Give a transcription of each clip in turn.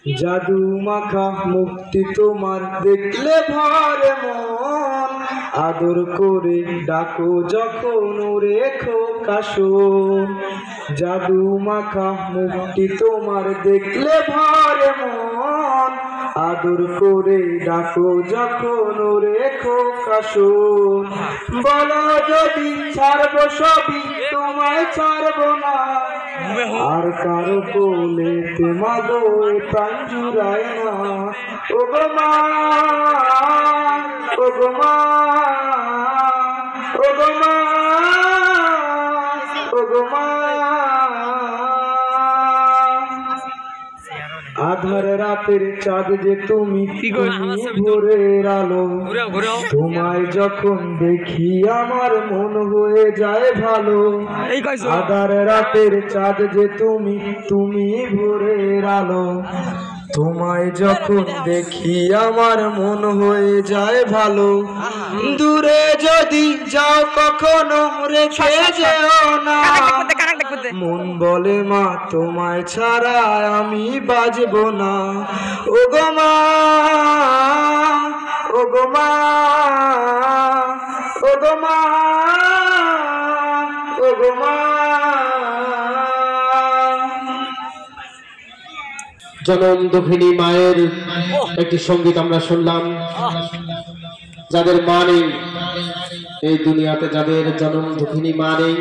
জাদু মাখা মুক্তি তোমার দেখলে ভরে মন, আদর করে ডাকো যখন রেখো কাশন। জাদু মাখা মুক্তি তোমার দেখলে ভরে মন, আদর করে ডাকো যখন রেখো কাশন। বলো যদি ছাড়বো সবই তোমায় ছাড়বো না, আর কারো কোলে মাগো প্রাণ জুড়ায় না। ও গো মা, ও গো মা, ও গো মা, ও গো মা। আধার রাতের চাঁদ যে তুমি, ভোরের আলো, তোমায় যখন দেখি আমার মন হয়ে যায় ভালো। আধার রাতের চাঁদ যে তুমি, তুমি ভোরের আলো, তোমায় যখন দেখি আমার মন হয়ে যায় ভালো। দূরে যদি যাও কখনো রেখে যেও না, মন বলে মা তোমায় ছাড়া আমি বাজবো না। ও গো মা, ও গো মা, ও গো মা, ও গো মা। জনম দুঃখিনী মায়ের একটি সঙ্গীত আমরা শুনলাম। যাদের মা নেই এই দুনিয়াতে, যাদের জনম দুঃখিনী মা নেই,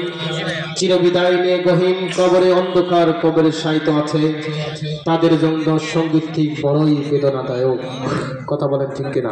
চিরবিদায় নিয়ে গহীন কবরে, অন্ধকার কবরে শায়িত আছে, তাদের জন্য সঙ্গীতটি বড়ই বেদনাদায়ক। কথা বলেন ঠিক কিনা?